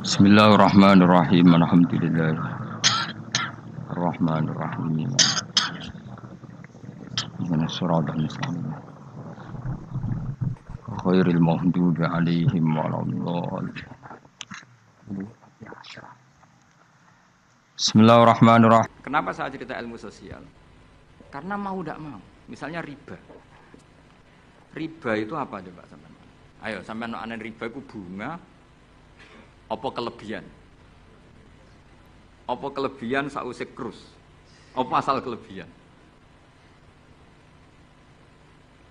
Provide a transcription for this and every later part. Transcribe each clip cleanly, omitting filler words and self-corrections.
Bismillahirrahmanirrahim. Alhamdulillah. Ar-Rahmanirrahim. Ihdinas siratal mustaqim. Ghairil maghdubi 'alaihim waladdallin. Bismillahirrahmanirrahim. Kenapa saya cerita ilmu sosial? Karena mau tidak mau. Misalnya riba. Riba itu apa coba sampean? Ayo sampean ana riba itu bunga apa kelebihan? Apa kelebihan sausé krus? Apa asal kelebihan?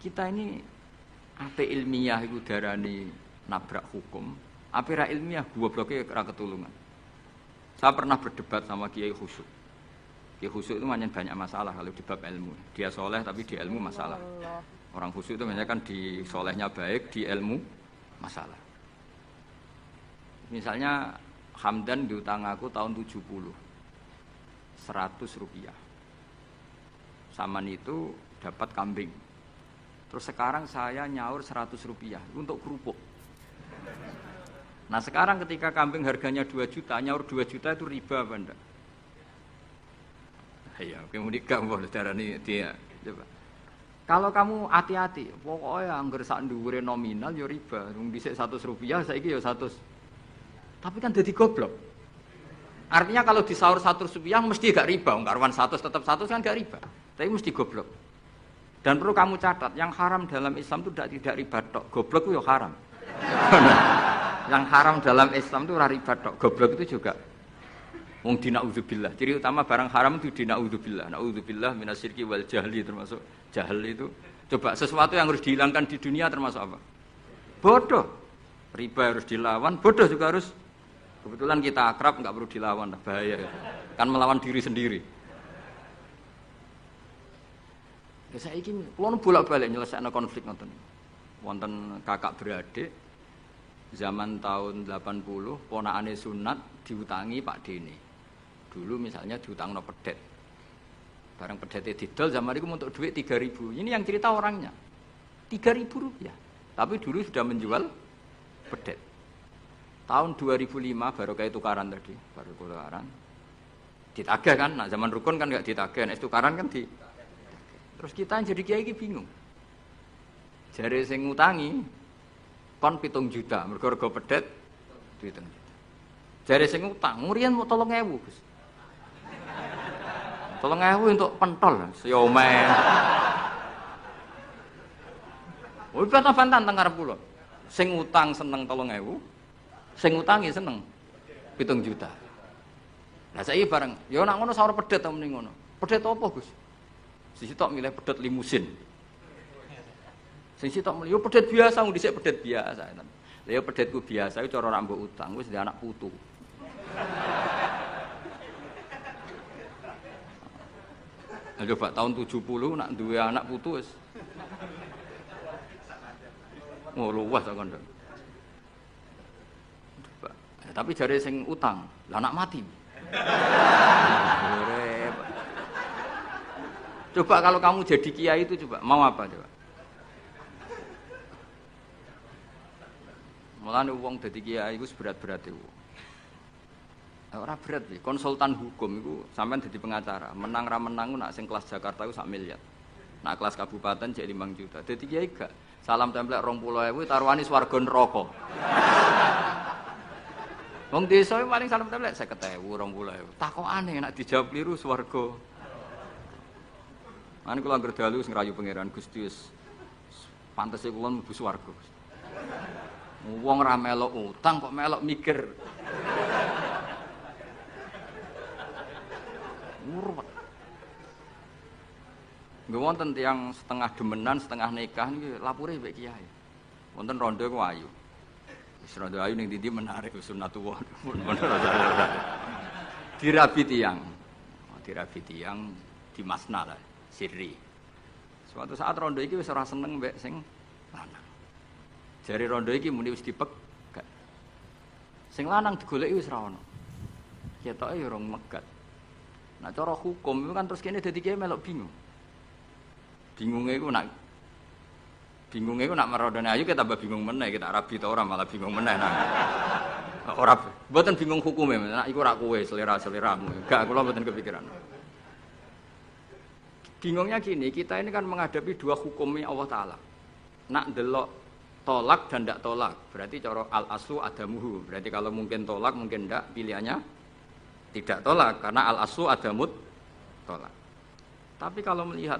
Kita ini ape ilmiah iku darani nabrak hukum, ape ra ilmiah gobloke ra ketulungan. Saya pernah berdebat sama Kiai Khusyuk. Kiai Khusyuk itu banyak masalah kalau di bab ilmu. Dia soleh tapi di ilmu masalah. Orang khusyuk itu banyak kan di solehnya baik, di ilmu masalah. Misalnya Hamdan diutang aku tahun 70, 100 rupiah. Saman itu dapat kambing. Terus sekarang saya nyaur 100 rupiah untuk kerupuk. Nah sekarang ketika kambing harganya 2 juta, nyaur 2 juta itu riba apa enggak? Iya, kemudian kamu darani dia. Coba. Kalau kamu hati-hati, pokoknya anggar sak dhuwure nominal ya riba. Wong dhisik 100 rupiah, saiki ya 100. Tapi kan jadi goblok. Artinya kalau disaur 100 rupiah mesti gak riba, karuan 100 tetap 100 kan gak riba. Tapi mesti goblok. Dan perlu kamu catat, yang haram dalam Islam itu tidak riba tok, goblok itu ya haram. Yang haram dalam Islam itu ora riba tok, goblok itu juga. Wong dina'udzubillah. Ciri utama barang haram itu dina'udzubillah. Na'udzubillah minasyirki wal jahli, termasuk jahil itu. Coba sesuatu yang harus dihilangkan di dunia termasuk apa? Bodoh. Riba harus dilawan, bodoh juga harus. Kebetulan kita akrab, enggak perlu dilawan, bahaya. Kan melawan diri sendiri. Ya saiki kula bolak-balik nyelesaikno konflik ngoten. Wonten kakak beradik zaman tahun 80, ponakane sunat diutangi Pak Dene. Dulu misalnya diutangno pedet. Barang pedete didol zaman itu untuk duit 3.000. Ini yang cerita orangnya. 3.000 rupiah. Tapi dulu sudah menjual pedet. Tahun 2005 baru kayak tukaran tadi, baru tukaran. Ditagih kan, nah zaman rukun kan enggak ditagih, nek tukaran kan di. Terus kita yang jadi kiai iki bingung. Jare sing ngutangi kon 7 juta, mergo rega pedet 7 juta. Jare sing utang, murian mau 3.000, Gus. 3.000 untuk pentol, siomen. Woi bantah-bantah teng ngarep kula. Sing utang seneng 3.000, sing utangi seneng 7 juta. Lah saiki bareng, ya nek ngono saur pedet ta mending ngono. Pedet apa, Gus? Sisi tok milih pedet limusin. Sisi tok milih yo pedet biasa, wong dhisik pedet biasa. Lah ya pedetku biasa iku cara rak mbok utang wis ndek anak putu. Nah, coba tahun 70 nak duwe anak putu wis. Oh luas kok kandha. Coba. Tapi jare sing utang, lah anak mati. Coba kalau kamu jadi kiai itu coba mau apa coba? Mulane wong dadi kiai iku berat-berat iku. Ora berat iki, konsultan hukum iku sampean dadi pengacara, menang ra menang nak sing kelas Jakarta iku 1 miliar. Nak kelas kabupaten cek 5 juta. Dadi kiai gak salam templek 20.000 taruhane swarga neraka. Wong desa paling salam templek 50.000, 20.000. Takokane nek dijawab kliru swarga. Ane kula anggere dalu ngrayu pangeran Gusti wis pantese kula mlebu swarga. Wong ra melok utang kok melok mikir. Murwet. Nggih wonten tiyang setengah demenan, setengah nikah niki lapure mbek kiai. Wonten rondo ku ayu. Wis rondo ayu ning ndi menarik sunatullah. Dirabi tiyang. Dirabi tiyang di masna lah. Sirri. Suatu saat rondo iki wis ora seneng mbek sing lanang. Jare rondo iki muni wis dipegat. Sing lanang digoleki wis ora ono. Ketoke ya rong megat. Nah cara hukum itu kan terus kene dadi kiai melok bingung. Bingunge iku nak merondone ayu kita tambah bingung meneh, kita rabi ta ora malah bingung meneh. Nah. Ora mboten bingung hukume, nek iku ora kowe selera-seleramu. Enggak, kula mboten kepikiran. Bingungnya gini, kita ini kan menghadapi dua hukumnya Allah Ta'ala. Nak delok tolak dan ndak tolak, berarti cara al-aslu adamuhu. Berarti kalau mungkin tolak, mungkin ndak, pilihannya tidak tolak. Karena al-aslu adamut tolak. Tapi kalau melihat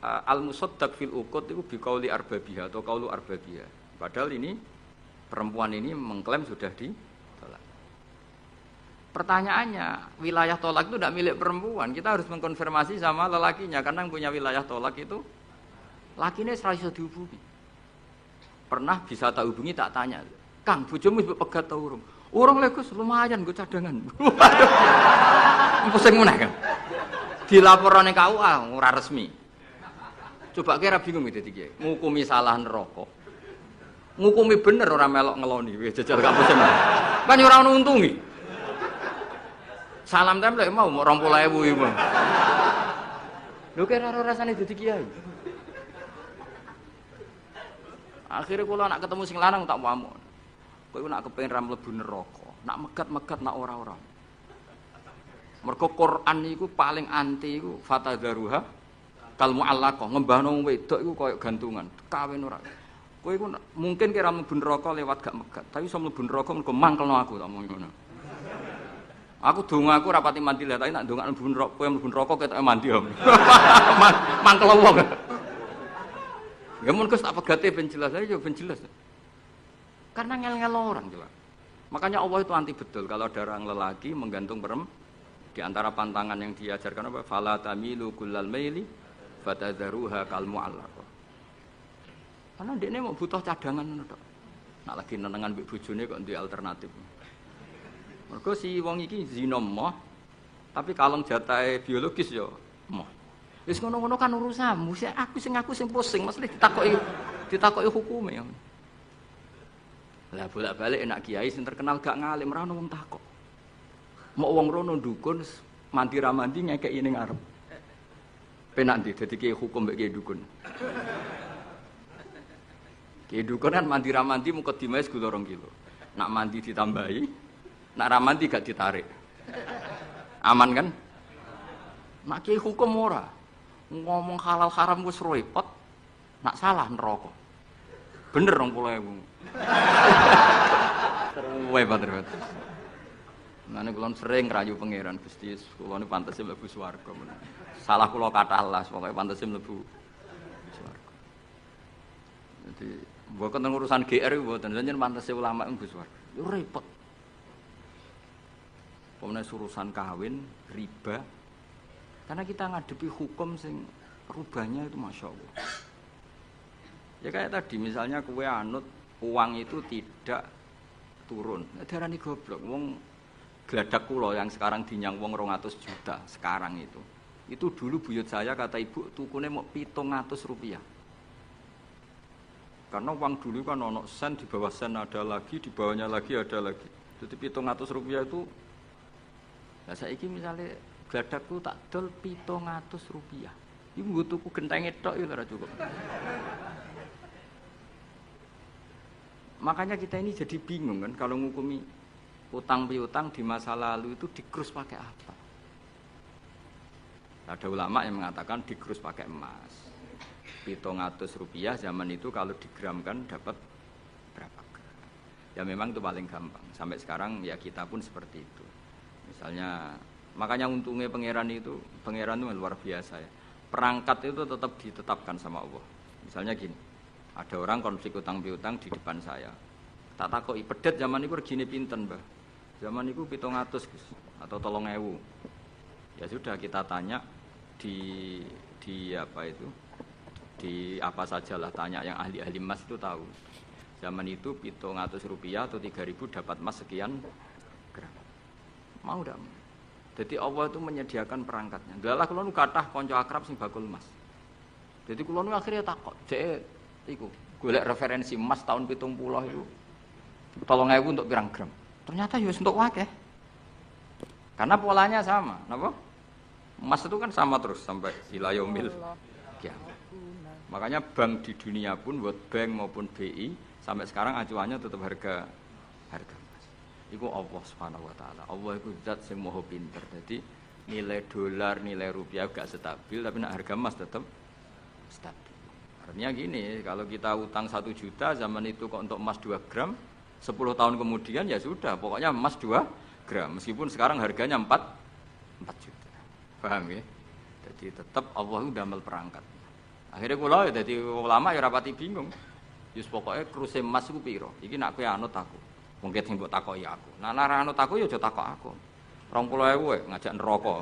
al-musaddaq fil uqud itu biqauli arbabiha atau qaulu arbabiha. Padahal ini, perempuan ini mengklaim sudah ditolak. Pertanyaannya, wilayah tolak itu tidak milik perempuan. Kita harus mengkonfirmasi sama lelakinya, karena yang punya wilayah tolak itu lakinya serasa bisa dihubungi. Pernah bisa tak hubungi, tak tanya, Kang, bojomu wis pegat ta urung? Urung lek Gus, lumayan nggo cadangan. Pusing meneh kan. Dilaporane KUA ora resmi. Coba kira bingung iki dadi kiai. Ngukumi salah neraka. Ngukumi bener ora melok ngeloni, wis jajal gak pusing. Kan ora ono untungi. Salam templek mau 20.000 iku. Lho kira ora rasane dadi kiai. Akhirnya kula nak ketemu sing lanang tak pamuk. Kowe nak kepengin ra mlebu neraka, nak megat-megat nak ora-ora. Mergo Quran iku paling anti iku fatadzaruha kal muallaqah, ngembahno wedok iku koyo gantungan, kawin ora. Kowe iku mungkin kira mlebu neraka lewat gak megat, tapi iso mlebu neraka mergo mangkelno aku tak omong ngono. Aku donga aku rapati mandi lah, tapi nak ndongak mlebu neraka, kowe mlebu neraka ketoke mandi om. Mangkel wong. Ya mun Gus tak pegate ben jelas aja ben jelas. Karena ngel-ngel orang juga. Makanya Allah itu anti betul kalau ada orang lelaki menggantung perempuan. Di antara pantangan yang diajarkan apa? Fala tamilu kullal maili fatadzaruha kal mu'allaqah. Karena dekne mau butuh cadangan ngono tok. Nak lagi nenengan mbek bojone kok duwe alternatif. Mergo si wong iki zina moh, tapi kalong jatahe biologis ya moh. Wis ngono-ngono kan urusanmu, aku sing pusing, mesti ditakoki hukume. Lah bolak-balik enak kiai sing terkenal gak ngalim ra ono wong takok. Mau wong rono dukun mandi ra mandi ngekeki ning arep. Penak ndi dadi kiai hukum mbek kiai dukun. Kiai dukun kan mandi ra mandi mukadimah segala 2 kilo. Nak mandi ditambahi, nak ra mandi gak ditarik. Aman kan? Nak kiai hukum ora. Ngomong halal haram wis repot. Nak salah neraka. Bener 20.000. Terus banget. Nane kula sering rayu pangeran Gusti, kula niku pantese mlebu swarga. Salah kula kathah las, pokoke pantese mlebu swarga. Jadi, mboten urusan GR mboten, jenengan pantese ulama mlebu swarga. Yo repot. Pemene urusan kawin, riba. Karena kita ngadepi hukum sing rubahnya itu Masya Allah. Ya kayak tadi misalnya kue anut uang itu tidak turun. Darani goblok. Wong gladak kula yang sekarang dinyang wong 200 juta sekarang itu. Itu dulu buyut saya kata ibu tukune mau 700 rupiah. Karena uang dulu kan ono sen, di bawah sen ada lagi, di bawahnya lagi ada lagi. Jadi 700 rupiah itu. Nah saiki misalnya gladakku tak dol 700 rupiah. Iku nggo tuku gentenge tok ya ora cukup. Makanya kita ini jadi bingung kan kalau ngukumi utang piutang di masa lalu itu dikrus pakai apa? Ada ulama yang mengatakan dikrus pakai emas. 700 rupiah zaman itu kalau digramkan dapat berapa gram? Ya memang itu paling gampang. Sampai sekarang ya kita pun seperti itu. Misalnya makanya untungnya pangeran itu luar biasa ya. Perangkat itu tetap ditetapkan sama Allah. Misalnya gini, ada orang konflik utang piutang di depan saya. Tak takoki pedet zaman itu regine pinten, Mbah? Zaman itu 700 Gus atau 3.000. Ya sudah kita tanya di apa itu? Di apa sajalah tanya yang ahli-ahli emas itu tahu. Zaman itu 700 rupiah atau 3.000 dapat emas sekian gram. Mau ndak? Jadi Allah itu menyediakan perangkatnya. Dalah kula nu kathah kanca akrab sing bakul emas. Jadi kula nu akhirnya takok, "Cek iku golek referensi emas tahun 70 itu 3.000 untuk pirang gram?" Ternyata ya untuk akeh. Karena polanya sama, napa? Emas itu kan sama terus sampai ila yaumil kiamat. Makanya bank di dunia pun, World Bank maupun BI sampai sekarang acuannya tetap harga emas. Iku Allah Subhanahu wa taala. Allah iku zat sing maha pinter. Jadi nilai dolar, nilai rupiah gak stabil, tapi nak harga emas tetap stabil. Artinya gini, kalau kita utang 1 juta zaman itu kok untuk emas 2 gram, 10 tahun kemudian ya sudah, pokoknya emas 2 gram. Meskipun sekarang harganya 4 juta. Paham ya? Jadi tetap Allah udah damel perangkat. Akhirnya kula ya dadi ulama ya rapati bingung. Yus pokoknya kruse emas iku piro? Iki nak kowe anut aku. Mungkin sing mbok takoki aku. Nah nek anut aku ya aja takok aku. 20.000 ngajak neraka.